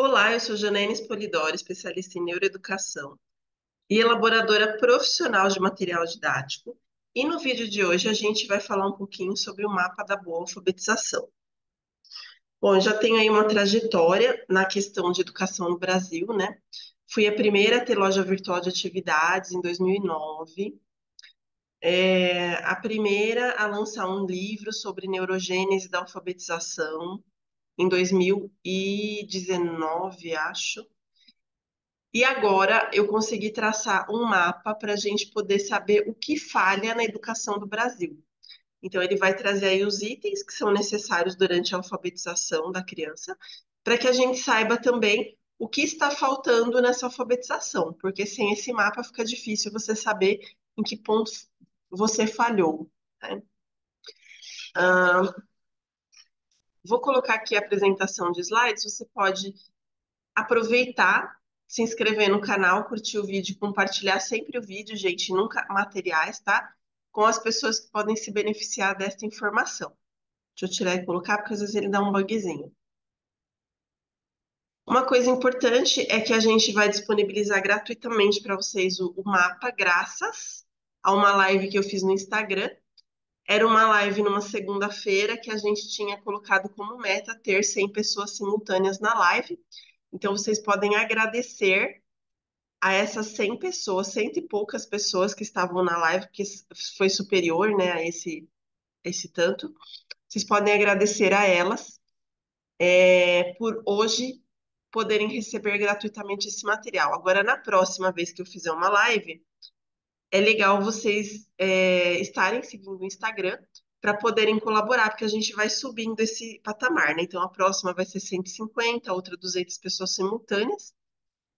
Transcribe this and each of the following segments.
Olá, eu sou Janaína Polidori, especialista em neuroeducação e elaboradora profissional de material didático. E no vídeo de hoje a gente vai falar um pouquinho sobre o mapa da boa alfabetização. Bom, eu já tenho aí uma trajetória na questão de educação no Brasil, né? Fui a primeira a ter loja virtual de atividades em 2009. A primeira a lançar um livro sobre neurogênese da alfabetização em 2019, acho. E agora eu consegui traçar um mapa para a gente poder saber o que falha na educação do Brasil. Então, ele vai trazer aí os itens que são necessários durante a alfabetização da criança, para que a gente saiba também o que está faltando nessa alfabetização, porque sem esse mapa fica difícil você saber em que ponto você falhou, né? Ah, vou colocar aqui a apresentação de slides, você pode aproveitar, se inscrever no canal, curtir o vídeo, compartilhar sempre o vídeo, gente, nunca materiais, tá? Com as pessoas que podem se beneficiar desta informação. Deixa eu tirar e colocar, porque às vezes ele dá um bugzinho. Uma coisa importante é que a gente vai disponibilizar gratuitamente para vocês o mapa, graças a uma live que eu fiz no Instagram. Era uma live numa segunda-feira que a gente tinha colocado como meta ter 100 pessoas simultâneas na live. Então, vocês podem agradecer a essas 100 pessoas, cento e poucas pessoas que estavam na live, que foi superior, né, a esse tanto. Vocês podem agradecer a elas, por hoje poderem receber gratuitamente esse material. Agora, na próxima vez que eu fizer uma live, é legal vocês estarem seguindo o Instagram para poderem colaborar, porque a gente vai subindo esse patamar, né? Então, a próxima vai ser 150, a outra 200 pessoas simultâneas.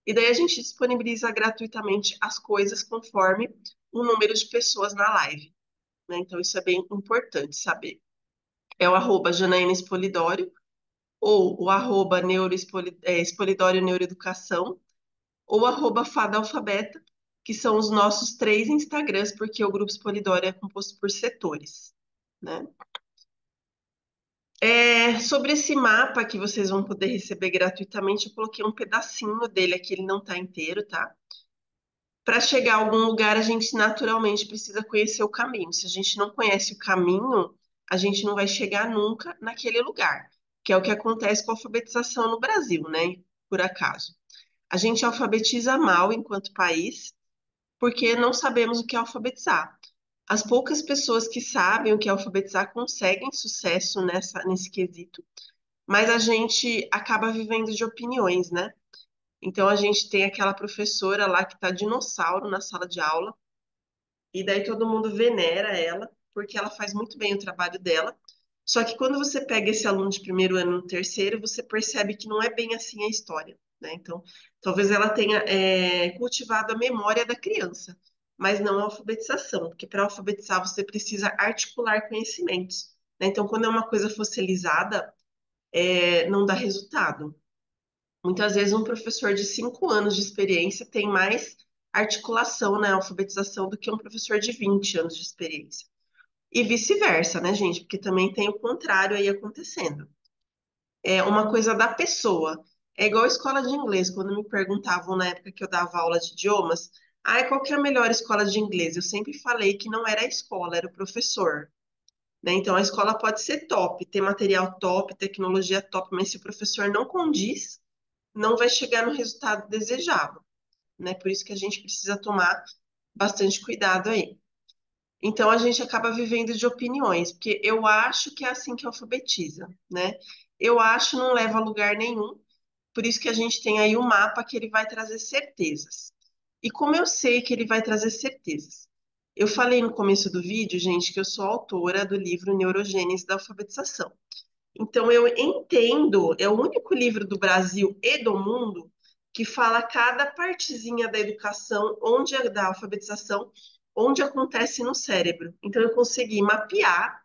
E daí a gente disponibiliza gratuitamente as coisas conforme o número de pessoas na live, né? Então isso é bem importante saber. É o arroba Janaína Espolidório ou o arroba Espolidório Neuroeducação ou o arroba Fada Alfabeta, que são os nossos três Instagrams, porque o Grupo Espolidório é composto por setores, né? Sobre esse mapa que vocês vão poder receber gratuitamente, eu coloquei um pedacinho dele aqui, ele não está inteiro, tá? Para chegar a algum lugar, a gente naturalmente precisa conhecer o caminho. Se a gente não conhece o caminho, a gente não vai chegar nunca naquele lugar, que é o que acontece com a alfabetização no Brasil, né? Por acaso. A gente alfabetiza mal enquanto país, porque não sabemos o que é alfabetizar. As poucas pessoas que sabem o que é alfabetizar conseguem sucesso nesse quesito, mas a gente acaba vivendo de opiniões, né? Então a gente tem aquela professora lá que tá dinossauro na sala de aula, e daí todo mundo venera ela, porque ela faz muito bem o trabalho dela. Só que quando você pega esse aluno de primeiro ano no terceiro, você percebe que não é bem assim a história, né? Então, talvez ela tenha cultivado a memória da criança, mas não a alfabetização, porque para alfabetizar você precisa articular conhecimentos, né? Então, quando é uma coisa fossilizada, não dá resultado. Muitas vezes um professor de 5 anos de experiência tem mais articulação na alfabetização do que um professor de 20 anos de experiência. E vice-versa, né, gente? Porque também tem o contrário aí acontecendo. É uma coisa da pessoa. É igual a escola de inglês, quando me perguntavam na época que eu dava aula de idiomas, qual que é a melhor escola de inglês? Eu sempre falei que não era a escola, era o professor, né? Então a escola pode ser top, ter material top, tecnologia top, mas se o professor não condiz, não vai chegar no resultado desejado, né? Por isso que a gente precisa tomar bastante cuidado aí. Então a gente acaba vivendo de opiniões, porque eu acho que é assim que alfabetiza, né? Eu acho não leva a lugar nenhum, por isso que a gente tem aí o mapa que ele vai trazer certezas. E como eu sei que ele vai trazer certezas? Eu falei no começo do vídeo, gente, que eu sou autora do livro Neurogênese da Alfabetização. Então, eu entendo, é o único livro do Brasil e do mundo que fala cada partezinha da educação, onde é da alfabetização, onde acontece no cérebro. Então, eu consegui mapear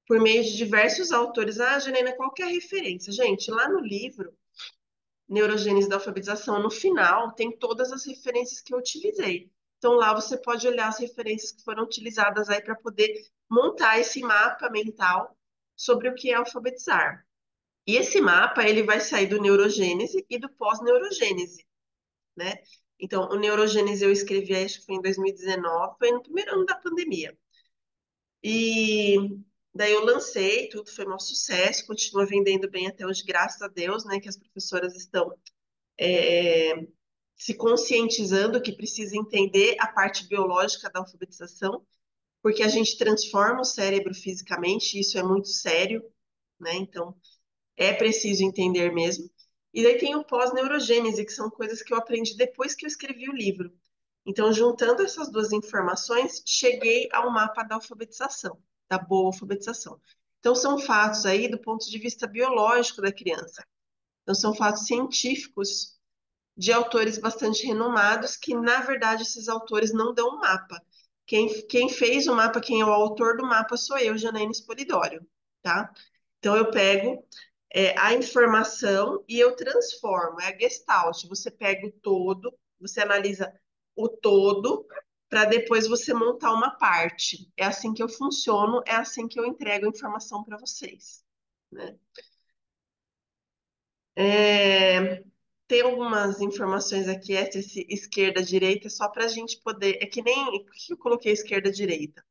por meio de diversos autores. Ah, Janina, qual que é a referência? Gente, lá no livro, Neurogênese da Alfabetização, no final, tem todas as referências que eu utilizei. Então, lá você pode olhar as referências que foram utilizadas aí para poder montar esse mapa mental sobre o que é alfabetizar. E esse mapa, ele vai sair do neurogênese e do pós-neurogênese, né? Então, o neurogênese eu escrevi, acho que foi em 2019, foi no primeiro ano da pandemia. E daí eu lancei, tudo foi um sucesso, continua vendendo bem até hoje, graças a Deus, né? Que as professoras estão é, se conscientizando que precisa entender a parte biológica da alfabetização, porque a gente transforma o cérebro fisicamente, e isso é muito sério, né? Então, é preciso entender mesmo. E daí tem o pós-neurogênese, que são coisas que eu aprendi depois que eu escrevi o livro. Então, juntando essas duas informações, cheguei ao mapa da alfabetização, da boa alfabetização. Então, são fatos aí do ponto de vista biológico da criança. Então, são fatos científicos de autores bastante renomados, que, na verdade, esses autores não dão um mapa. Quem fez o mapa, quem é o autor do mapa, sou eu, Janaína Spolidório, tá? Então, eu pego a informação e eu transformo, é a Gestalt. Você pega o todo, você analisa o todo, para depois você montar uma parte. É assim que eu funciono, é assim que eu entrego a informação para vocês, né? É, tem algumas informações aqui, esse esquerda-direita, só para a gente poder. É que nem. Por que eu coloquei esquerda-direita?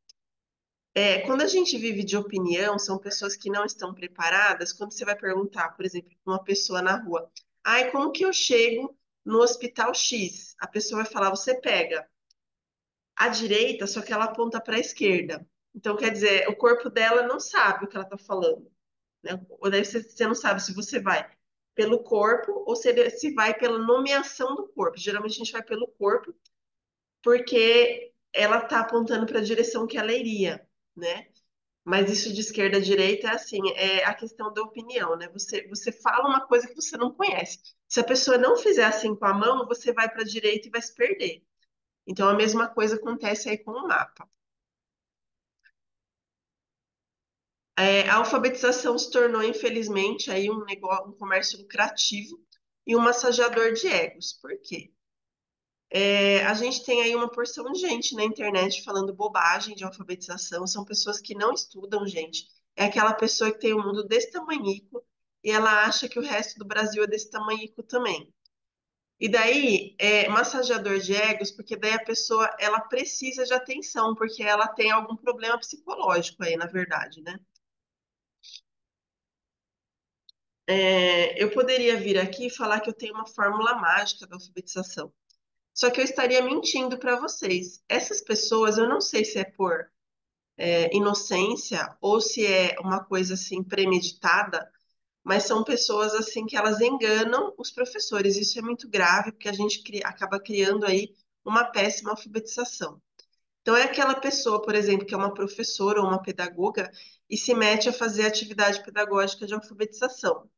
Quando a gente vive de opinião, são pessoas que não estão preparadas. Quando você vai perguntar, por exemplo, para uma pessoa na rua: ai, como que eu chego no hospital X? A pessoa vai falar: você pega a direita, só que ela aponta para a esquerda. Então, quer dizer, o corpo dela não sabe o que ela está falando, né? Ou daí você não sabe se você vai pelo corpo ou se vai pela nomeação do corpo. Geralmente a gente vai pelo corpo porque ela está apontando para a direção que ela iria, né? Mas isso de esquerda a direita é assim, é a questão da opinião, né? Você fala uma coisa que você não conhece. Se a pessoa não fizer assim com a mão, você vai para a direita e vai se perder. Então a mesma coisa acontece aí com o mapa. A alfabetização se tornou, infelizmente, aí um negócio, um comércio lucrativo e um massageador de egos. Por quê? A gente tem aí uma porção de gente na internet falando bobagem de alfabetização. São pessoas que não estudam, gente. É aquela pessoa que tem um mundo desse tamanhico e ela acha que o resto do Brasil é desse tamanhico também. E daí, massageador de egos, porque daí a pessoa, ela precisa de atenção, porque ela tem algum problema psicológico aí, na verdade, né? Eu poderia vir aqui e falar que eu tenho uma fórmula mágica da alfabetização. Só que eu estaria mentindo para vocês. Essas pessoas, eu não sei se é por inocência ou se é uma coisa assim premeditada, mas são pessoas assim que elas enganam os professores. Isso é muito grave, porque a gente acaba criando aí uma péssima alfabetização. Então é aquela pessoa, por exemplo, que é uma professora ou uma pedagoga e se mete a fazer atividade pedagógica de alfabetização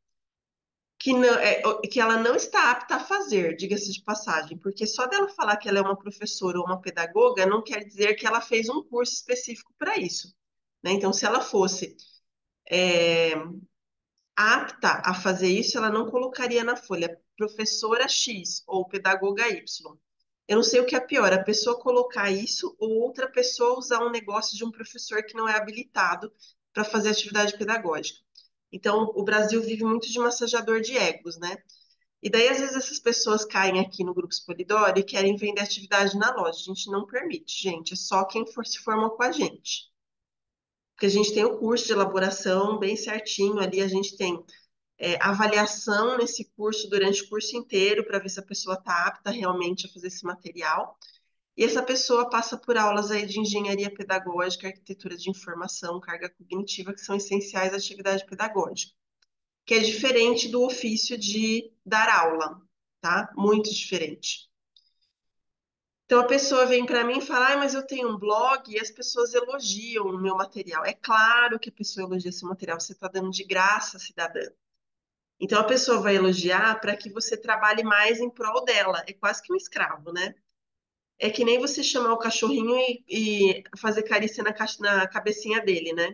que ela não está apta a fazer, diga-se de passagem, porque só dela falar que ela é uma professora ou uma pedagoga não quer dizer que ela fez um curso específico para isso, né? Então, se ela fosse é, apta a fazer isso, ela não colocaria na folha professora X ou pedagoga Y. Eu não sei o que é pior, a pessoa colocar isso ou outra pessoa usar um negócio de um professor que não é habilitado para fazer atividade pedagógica. Então, o Brasil vive muito de massageador de egos, né? E daí, às vezes, essas pessoas caem aqui no Grupo Polidoro e querem vender atividade na loja. A gente não permite, gente. É só quem se formou com a gente. Porque a gente tem o curso de elaboração bem certinho ali, a gente tem avaliação nesse curso durante o curso inteiro para ver se a pessoa está apta realmente a fazer esse material. E essa pessoa passa por aulas aí de engenharia pedagógica, arquitetura de informação, carga cognitiva, que são essenciais à atividade pedagógica, que é diferente do ofício de dar aula, tá? Muito diferente. Então a pessoa vem para mim e fala: "Ai, mas eu tenho um blog e as pessoas elogiam o meu material". É claro que a pessoa elogia seu material, você está dando de graça, cidadã. Então a pessoa vai elogiar para que você trabalhe mais em prol dela. É quase que um escravo, né? É que nem você chamar o cachorrinho e fazer carícia na cabecinha dele, né?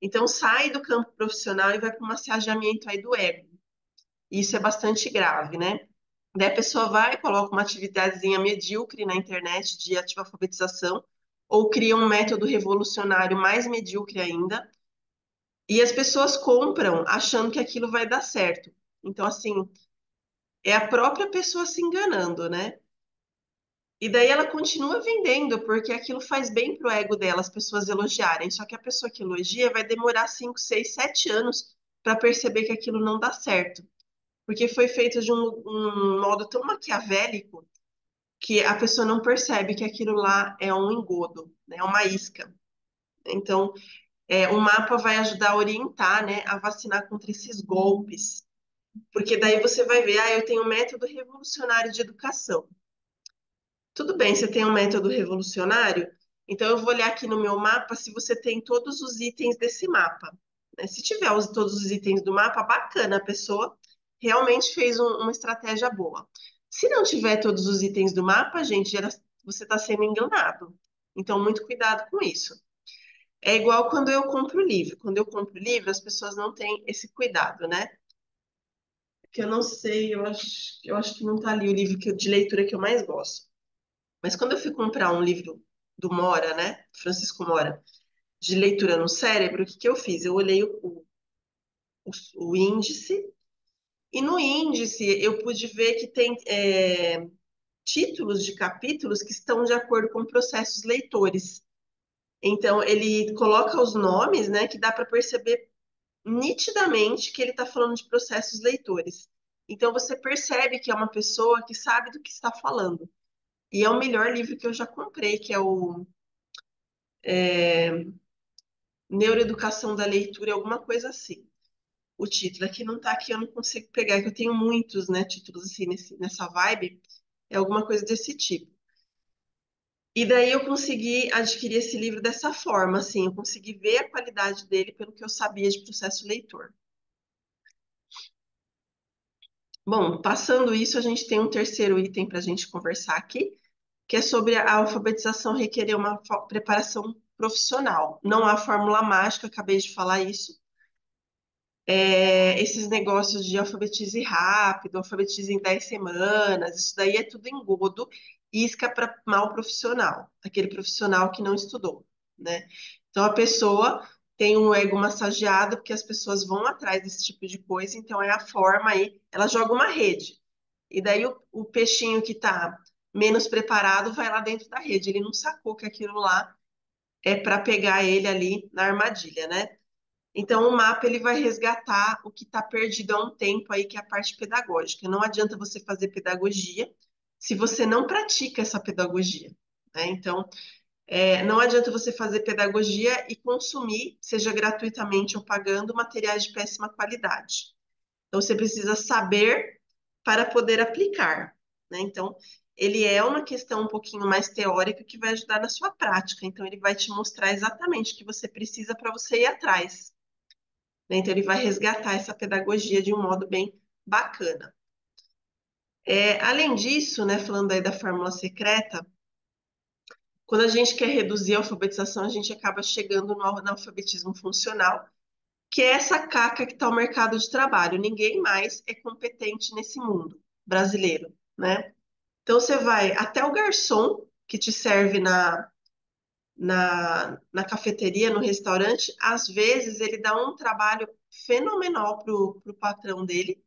Então sai do campo profissional e vai para o massageamento aí do ego. Isso é bastante grave, né? Daí a pessoa vai, coloca uma atividadezinha medíocre na internet de ativa alfabetização, ou cria um método revolucionário mais medíocre ainda, E as pessoas compram achando que aquilo vai dar certo. Então, assim, é a própria pessoa se enganando, né? E daí ela continua vendendo, porque aquilo faz bem pro ego dela, as pessoas elogiarem. Só que a pessoa que elogia vai demorar 5, 6, 7 anos para perceber que aquilo não dá certo. Porque foi feito de um modo tão maquiavélico que a pessoa não percebe que aquilo lá é um engodo, né? É uma isca. Então, o mapa vai ajudar a orientar, né, a vacinar contra esses golpes. Porque daí você vai ver, eu tenho um método revolucionário de educação. Tudo bem, você tem um método revolucionário, então eu vou olhar aqui no meu mapa se você tem todos os itens desse mapa, né? Se tiver todos os itens do mapa, bacana, a pessoa realmente fez uma estratégia boa. Se não tiver todos os itens do mapa, gente, você está sendo enganado. Então, muito cuidado com isso. É igual quando eu compro livro. Quando eu compro livro, as pessoas não têm esse cuidado, né? Que eu não sei, eu acho que não tá ali o livro de leitura que eu mais gosto. Mas quando eu fui comprar um livro do Mora, né, Francisco Mora, de leitura no cérebro, o que que eu fiz? Eu olhei o índice, e no índice eu pude ver que tem títulos de capítulos que estão de acordo com processos leitores. Então, ele coloca os nomes, né, que dá para perceber nitidamente que ele está falando de processos leitores. Então, você percebe que é uma pessoa que sabe do que está falando. E é o melhor livro que eu já comprei, que é o Neuroeducação da Leitura, alguma coisa assim. O título aqui não tá aqui, eu não consigo pegar, que eu tenho muitos, né, títulos assim nessa vibe, é alguma coisa desse tipo. E daí eu consegui adquirir esse livro dessa forma, assim, eu consegui ver a qualidade dele pelo que eu sabia de processo leitor. Bom, passando isso, a gente tem um terceiro item para a gente conversar aqui, que é sobre a alfabetização requerer uma preparação profissional. Não há fórmula mágica, acabei de falar isso. Esses negócios de alfabetize rápido, alfabetize em 10 semanas, isso daí é tudo engodo, isca para mal profissional, aquele profissional que não estudou, né? Então a pessoa tem um ego massageado porque as pessoas vão atrás desse tipo de coisa, então é a forma aí, ela joga uma rede. E daí o peixinho que está menos preparado vai lá dentro da rede, ele não sacou que aquilo lá é para pegar ele ali na armadilha, né? Então, o mapa ele vai resgatar o que está perdido há um tempo aí, que é a parte pedagógica. Não adianta você fazer pedagogia se você não pratica essa pedagogia, né? Então, não adianta você fazer pedagogia e consumir, seja gratuitamente ou pagando, materiais de péssima qualidade. Então, você precisa saber para poder aplicar, né? Então, ele é uma questão um pouquinho mais teórica que vai ajudar na sua prática. Então, ele vai te mostrar exatamente o que você precisa para você ir atrás, né? Então, ele vai resgatar essa pedagogia de um modo bem bacana. Além disso, né, falando aí da fórmula secreta, quando a gente quer reduzir a alfabetização, a gente acaba chegando no analfabetismo funcional, que é essa caca que está o mercado de trabalho. Ninguém mais é competente nesse mundo brasileiro, né? Então, você vai até o garçom que te serve na cafeteria, no restaurante, às vezes ele dá um trabalho fenomenal pro patrão dele,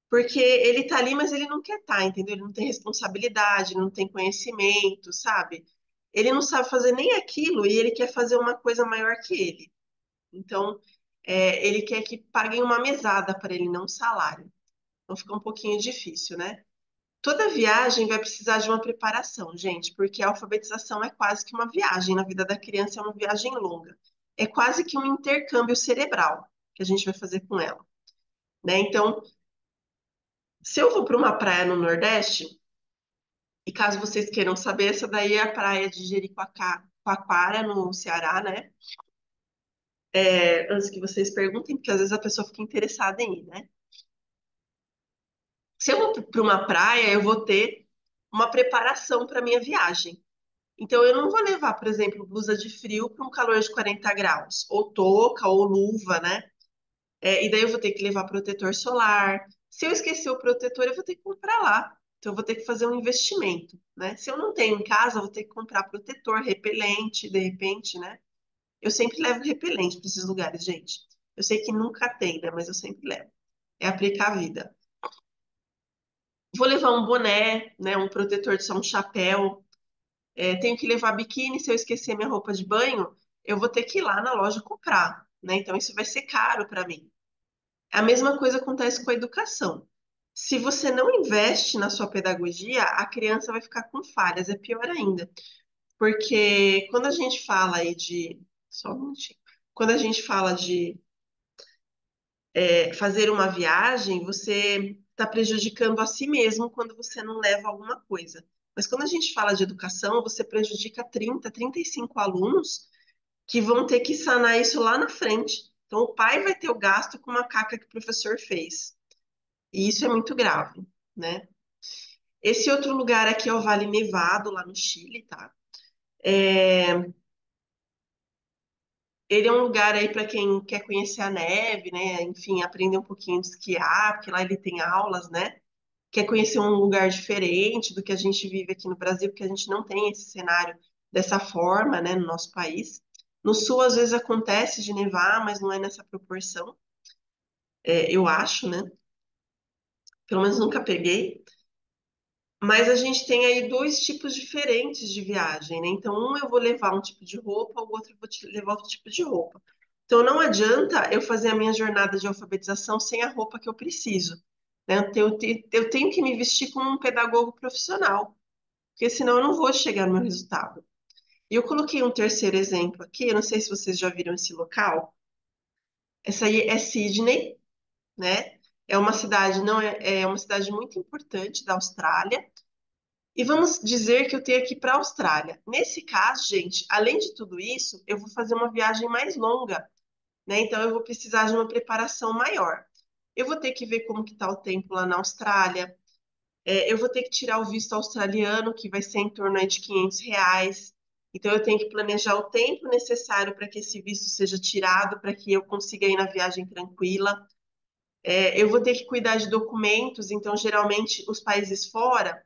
porque ele tá ali, mas ele não quer estar, entendeu? Ele não tem responsabilidade, não tem conhecimento, sabe? Ele não sabe fazer nem aquilo e ele quer fazer uma coisa maior que ele. Então, ele quer que paguem uma mesada para ele, não um salário. Então, fica um pouquinho difícil, né? Toda viagem vai precisar de uma preparação, gente, porque a alfabetização é quase que uma viagem. Na vida da criança é uma viagem longa. É quase que um intercâmbio cerebral que a gente vai fazer com ela, né? Então, se eu vou para uma praia no Nordeste, e caso vocês queiram saber, essa daí é a praia de Jericoacoara, no Ceará, né? Antes que vocês perguntem, porque às vezes a pessoa fica interessada em ir, né? Se eu vou para uma praia, eu vou ter uma preparação para minha viagem. Então, eu não vou levar, por exemplo, blusa de frio para um calor de 40 graus, ou touca, ou luva, né? E daí eu vou ter que levar protetor solar. Se eu esquecer o protetor, eu vou ter que comprar lá. Então, eu vou ter que fazer um investimento, né? Se eu não tenho em casa, eu vou ter que comprar protetor, repelente, de repente, né? Eu sempre levo repelente para esses lugares, gente. Eu sei que nunca tem, né? Mas eu sempre levo. É aplicar a vida. Vou levar um boné, né? Um protetor de sol, um chapéu. Tenho que levar biquíni. Se eu esquecer minha roupa de banho, eu vou ter que ir lá na loja comprar, né? Então isso vai ser caro para mim. A mesma coisa acontece com a educação. Se você não investe na sua pedagogia, a criança vai ficar com falhas. É pior ainda. Porque quando a gente fala aí de. Só um minutinho. Quando a gente fala de fazer uma viagem, você está prejudicando a si mesmo quando você não leva alguma coisa. Mas quando a gente fala de educação, você prejudica 30, 35 alunos que vão ter que sanar isso lá na frente. Então, o pai vai ter o gasto com uma caca que o professor fez. E isso é muito grave, né? Esse outro lugar aqui é o Vale Nevado, lá no Chile, tá? Ele é um lugar aí para quem quer conhecer a neve, né? Enfim, aprender um pouquinho de esquiar, porque lá ele tem aulas, né? Quer conhecer um lugar diferente do que a gente vive aqui no Brasil, porque a gente não tem esse cenário dessa forma, né, no nosso país. No sul, às vezes acontece de nevar, mas não é nessa proporção, eu acho, né? Pelo menos nunca peguei. Mas a gente tem aí dois tipos diferentes de viagem, né? Então, um eu vou levar um tipo de roupa, o outro eu vou levar outro tipo de roupa. Então, não adianta eu fazer a minha jornada de alfabetização sem a roupa que eu preciso, né? Eu tenho que me vestir como um pedagogo profissional, porque senão eu não vou chegar no meu resultado. E eu coloquei um terceiro exemplo aqui, eu não sei se vocês já viram esse local. Essa aí é Sydney, né? É uma cidade, não é, é uma cidade muito importante da Austrália. E vamos dizer que eu tenho que ir para a Austrália. Nesse caso, gente, além de tudo isso, eu vou fazer uma viagem mais longa, né? Então eu vou precisar de uma preparação maior. Eu vou ter que ver como que está o tempo lá na Austrália. Eu vou ter que tirar o visto australiano, que vai ser em torno aí de R$ 500. Então eu tenho que planejar o tempo necessário para que esse visto seja tirado, para que eu consiga ir na viagem tranquila. Eu vou ter que cuidar de documentos, então geralmente os países fora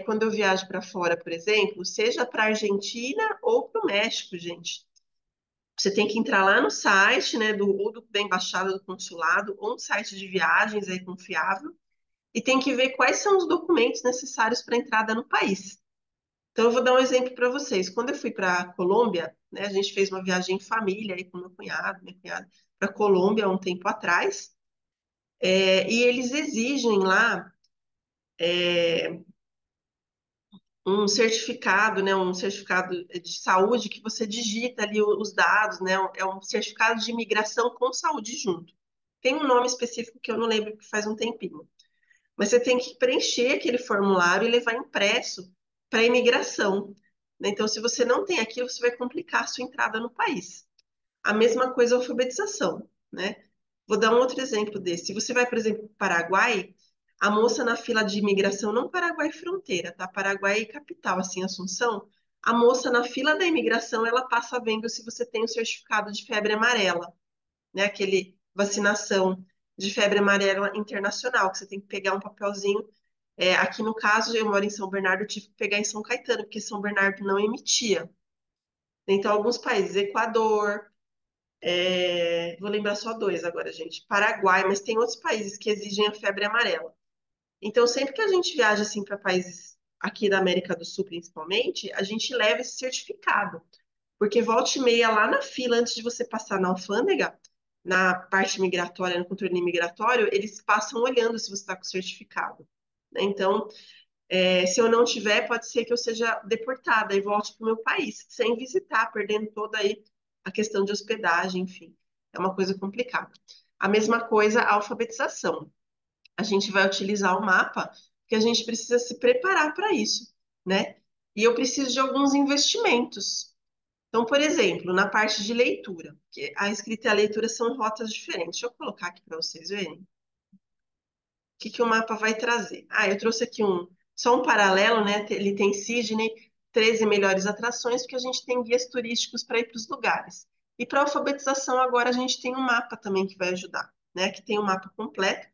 quando eu viajo para fora, por exemplo, seja para a Argentina ou para o México, gente. Você tem que entrar lá no site, né, da embaixada do consulado, ou um site de viagens aí confiável, e tem que ver quais são os documentos necessários para entrada no país. Então, eu vou dar um exemplo para vocês. Quando eu fui para a Colômbia, né, a gente fez uma viagem em família aí com meu cunhado, minha cunhada, para a Colômbia há um tempo atrás, e eles exigem lá um certificado, né, um certificado de saúde que você digita ali os dados, né, é um certificado de imigração com saúde junto. Tem um nome específico que eu não lembro, que faz um tempinho. Mas você tem que preencher aquele formulário e levar impresso para a imigração, né? Então, se você não tem aquilo, você vai complicar a sua entrada no país. A mesma coisa a alfabetização, né? Vou dar um outro exemplo desse. Se você vai, por exemplo, para o Paraguai, a moça na fila de imigração, não Paraguai fronteira, tá? Paraguai capital, assim, Assunção, a moça na fila da imigração, ela passa vendo se você tem o certificado de febre amarela, né? Aquele vacinação de febre amarela internacional, que você tem que pegar um papelzinho. Aqui no caso, eu moro em São Bernardo, eu tive que pegar em São Caetano, porque São Bernardo não emitia. Então, alguns países, Equador, vou lembrar só dois agora, gente. Paraguai, mas tem outros países que exigem a febre amarela. Então, sempre que a gente viaja assim para países aqui da América do Sul, principalmente, a gente leva esse certificado, porque volta e meia lá na fila antes de você passar na alfândega, na parte migratória, no controle migratório, eles passam olhando se você está com certificado, né? Então, se eu não tiver, pode ser que eu seja deportada e volte para o meu país, sem visitar, perdendo toda aí a questão de hospedagem, enfim. É uma coisa complicada. A mesma coisa a alfabetização. A gente vai utilizar o mapa, porque a gente precisa se preparar para isso, né? E eu preciso de alguns investimentos. Então, por exemplo, na parte de leitura, que a escrita e a leitura são rotas diferentes. Deixa eu colocar aqui para vocês verem que o mapa vai trazer? Eu trouxe aqui só um paralelo, né? Ele tem Sydney, 13 melhores atrações, porque a gente tem guias turísticos para ir para os lugares. E para alfabetização, agora a gente tem um mapa também que vai ajudar, né? Que tem um mapa completo.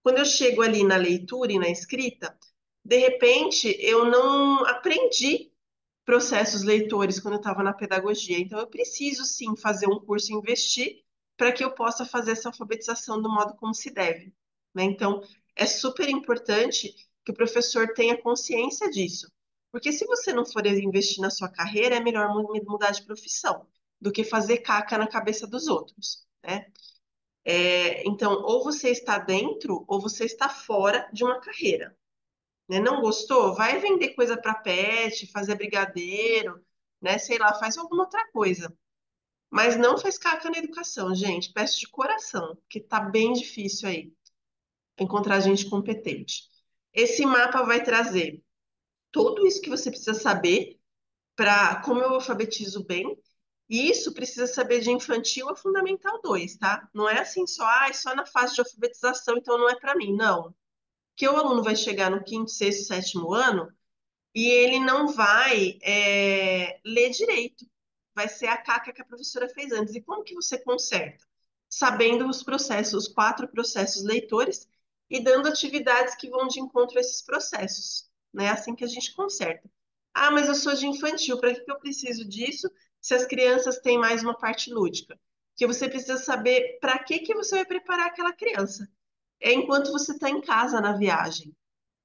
Quando eu chego ali na leitura e na escrita, de repente eu não aprendi processos leitores quando eu estava na pedagogia. Então, eu preciso sim fazer um curso e investir para que eu possa fazer essa alfabetização do modo como se deve, né? Então, é super importante que o professor tenha consciência disso, porque se você não for investir na sua carreira, é melhor mudar de profissão do que fazer caca na cabeça dos outros, né? Então, ou você está dentro ou você está fora de uma carreira, né? Não gostou? Vai vender coisa para pet, fazer brigadeiro, né? Sei lá, faz alguma outra coisa. Mas não faz caca na educação, gente. Peço de coração, porque tá bem difícil aí encontrar gente competente. Esse mapa vai trazer tudo isso que você precisa saber para como eu alfabetizo bem. E isso precisa saber de infantil a fundamental 2, tá? Não é assim só, só na fase de alfabetização, então não é para mim. Não. Que o aluno vai chegar no quinto, sexto, sétimo ano e ele não vai ler direito. Vai ser a caca que a professora fez antes. E como que você conserta? Sabendo os processos, os 4 processos leitores e dando atividades que vão de encontro a esses processos. Né? É assim que a gente conserta. Ah, mas eu sou de infantil, para que eu preciso disso se as crianças têm mais uma parte lúdica? Que você precisa saber para que você vai preparar aquela criança. É enquanto você está em casa na viagem.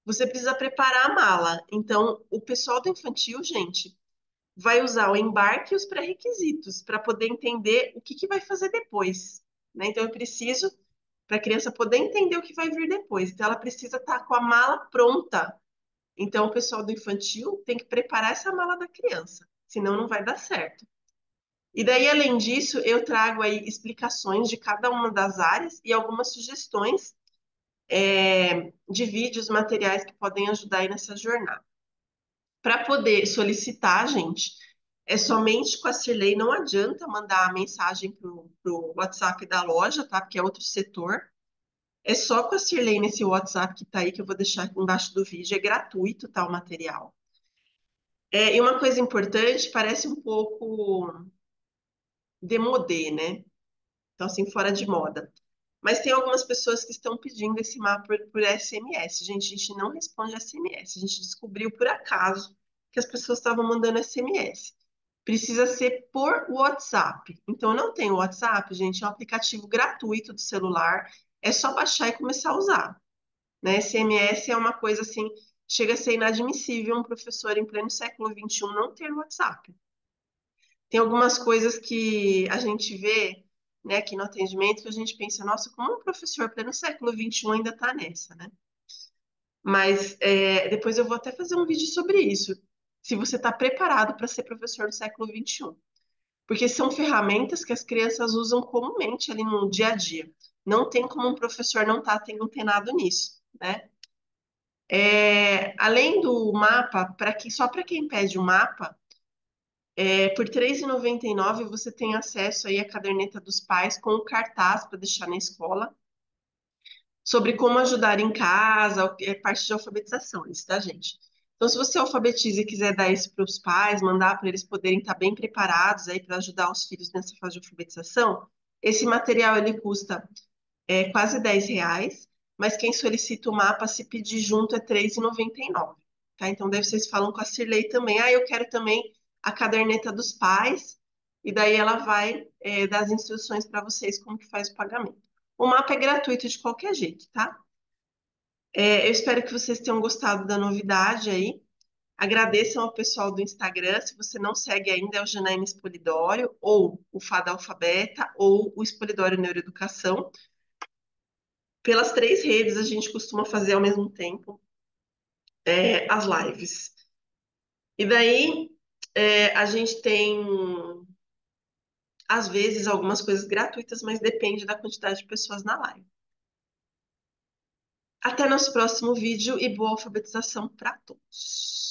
Você precisa preparar a mala. Então, o pessoal do infantil, gente, vai usar o embarque e os pré-requisitos para poder entender o que vai fazer depois, né? Então, eu preciso, para a criança poder entender o que vai vir depois. Então, ela precisa estar com a mala pronta. Então, o pessoal do infantil tem que preparar essa mala da criança, senão não vai dar certo. E daí, além disso, eu trago aí explicações de cada uma das áreas e algumas sugestões de vídeos, materiais que podem ajudar aí nessa jornada. Para poder solicitar, gente, é somente com a Cirlei, não adianta mandar a mensagem para o WhatsApp da loja, tá? Porque é outro setor. É só com a Cirlei nesse WhatsApp que tá aí, que eu vou deixar aqui embaixo do vídeo, é gratuito, tá, o material. E uma coisa importante, parece um pouco demodê, né? Então, assim, fora de moda. Mas tem algumas pessoas que estão pedindo esse mapa por SMS. Gente, a gente não responde SMS. A gente descobriu por acaso que as pessoas estavam mandando SMS. Precisa ser por WhatsApp. Então, não tem o WhatsApp, gente, é um aplicativo gratuito do celular. É só baixar e começar a usar. Né? SMS é uma coisa assim, chega a ser inadmissível um professor em pleno século XXI não ter WhatsApp. Tem algumas coisas que a gente vê, né, aqui no atendimento que a gente pensa, nossa, como um professor pleno século XXI ainda está nessa, né? Mas depois eu vou até fazer um vídeo sobre isso, se você está preparado para ser professor do século XXI. Porque são ferramentas que as crianças usam comumente ali no dia a dia. Não tem como um professor não estar antenado nisso, né? Além do mapa, só para quem pede o mapa, por R$ 3,99 você tem acesso aí à caderneta dos pais com o cartaz para deixar na escola sobre como ajudar em casa, parte de alfabetização, isso, tá, gente? Então, se você alfabetiza e quiser dar isso para os pais, mandar para eles poderem estar bem preparados aí para ajudar os filhos nessa fase de alfabetização, esse material ele custa quase R$ 10, mas quem solicita o mapa, se pedir junto, é R$ 3,99, tá? Então, daí vocês falam com a Cirlei também, eu quero também a caderneta dos pais, e daí ela vai dar as instruções para vocês como que faz o pagamento. O mapa é gratuito de qualquer jeito, tá? Eu espero que vocês tenham gostado da novidade aí. Agradeçam ao pessoal do Instagram. Se você não segue ainda, é o Janaína Espolidório, ou o Fada Alfabeta, ou o Espolidório Neuroeducação. Pelas 3 redes, a gente costuma fazer ao mesmo tempo as lives. E daí, a gente tem, às vezes, algumas coisas gratuitas, mas depende da quantidade de pessoas na live. Até nosso próximo vídeo e boa alfabetização para todos.